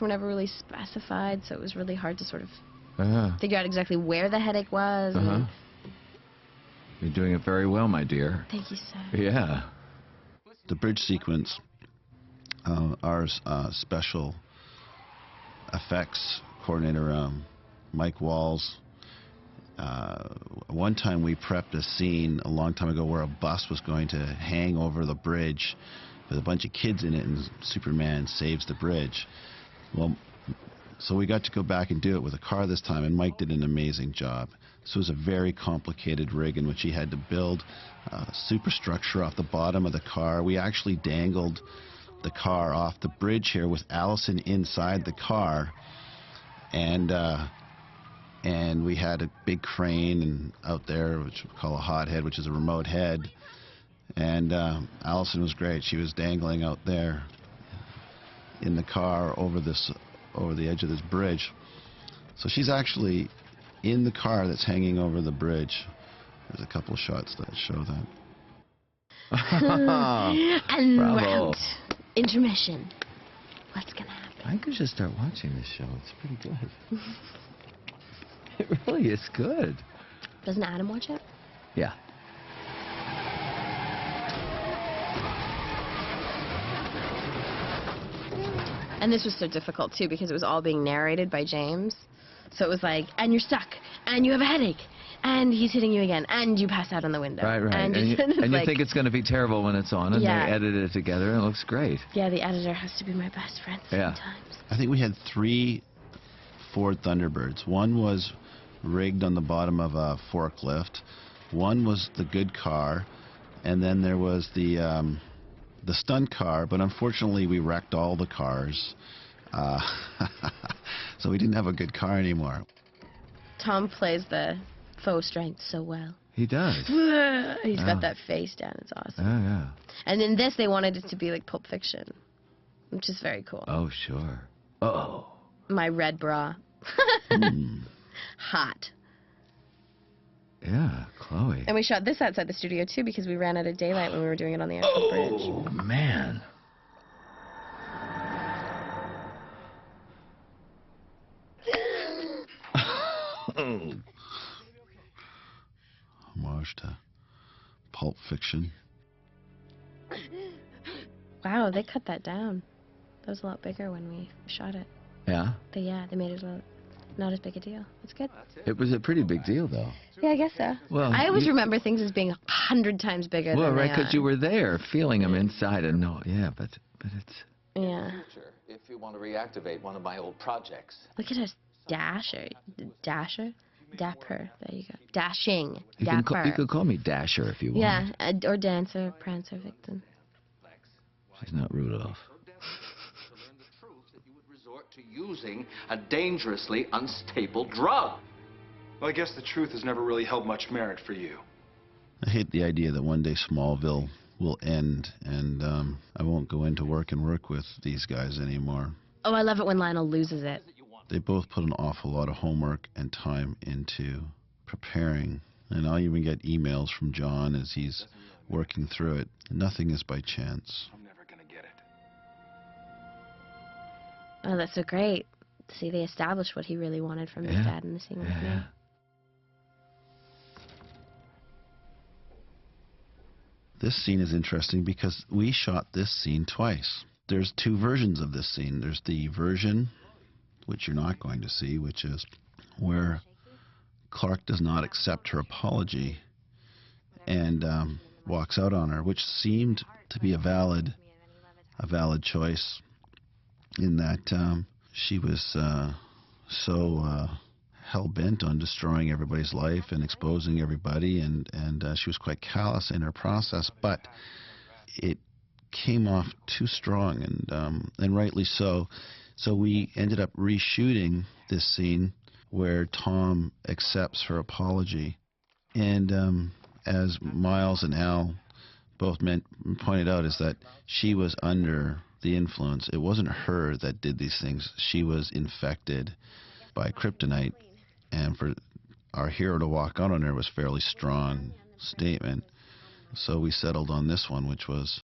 were never really specified, so it was really hard to sort of Uh-huh. figure out exactly where the headache was. Uh-huh. You're doing it very well, my dear. Thank you, sir. Yeah. The bridge sequence, our special effects coordinator, Mike Walls, one time we prepped a scene a long time ago where a bus was going to hang over the bridge with a bunch of kids in it, and Superman saves the bridge. Well, so we got to go back and do it with a car this time, and Mike did an amazing job. This was a very complicated rig in which he had to build superstructure off the bottom of the car. We actually dangled the car off the bridge here with Allison inside the car, and we had a big crane and out there, which we call a hot head, which is a remote head. And Allison was great. She was dangling out there in the car over the edge of this bridge. So she's actually in the car that's hanging over the bridge. There's a couple of shots that show that. And Bravo. we're out. Intermission. What's gonna happen? I could just start watching this show. It's pretty good. It really is good. Doesn't Adam watch it? Yeah. And this was so difficult, too, because it was all being narrated by James. So it was like, and you're stuck, and you have a headache, and he's hitting you again, and you pass out on the window. Right, right. And, And you like, think it's going to be terrible when it's on, and Yeah. they edited it together, and it looks great. yeah, the editor has to be my best friend Yeah. sometimes. I think we had 3 Ford Thunderbirds. One was rigged on the bottom of a forklift. One was the good car, and then there was the stunt car. But unfortunately, we wrecked all the cars, so we didn't have a good car anymore. Tom plays the faux strength so well. He does. He's Oh. got that face down. It's awesome. Oh, yeah. And in this, they wanted it to be like Pulp Fiction, which is very cool. Oh, sure. Oh. My red bra. Mm. Hot. Yeah, Chloe. And we shot this outside the studio, too, because we ran out of daylight when we were doing it on the actual bridge. Oh, man. Homage to Pulp Fiction. Wow, they cut that down. That was a lot bigger when we shot it. Yeah? But yeah, they made it not as big a deal. It's good. It was a pretty big deal, though. Yeah, I guess so. Well, I always you- remember things as being 100 times bigger Well, than right, they because are. you were there, feeling them inside, and no, yeah, but it's... Yeah. Future, if you want to reactivate one of my old projects. Look at us. Dasher. Dasher? Dapper. There you go. Dashing. You Dapper. can call me Dasher if you want. Yeah, or Dancer, Prancer, Vixen. She's not Rudolph. To learn the truth that you would resort to using a dangerously unstable drug. Well, I guess the truth has never really held much merit for you. I hate the idea that one day Smallville will end, and I won't go into work and work with these guys anymore. Oh, I love it when Lionel loses it. They both put an awful lot of homework and time into preparing, and I'll even get emails from John as he's working through it. Nothing is by chance. I'm never gonna get it. Oh, that's so great. See, they established what he really wanted from his Yeah. dad in the scene with me. Yeah. This scene is interesting because we shot this scene twice. There's 2 versions of this scene. There's the version, which you're not going to see, which is where Clark does not accept her apology and walks out on her, which seemed to be a valid choice in that she was so hell-bent on destroying everybody's life and exposing everybody, and she was quite callous in her process, but it came off too strong, and rightly so. So we ended up reshooting this scene where Tom accepts her apology, and as Miles and Al both pointed out, is that she was under the influence. It wasn't her that did these things. She was infected by kryptonite, and for our hero to walk out on her was a fairly strong statement. So we settled on this one, which was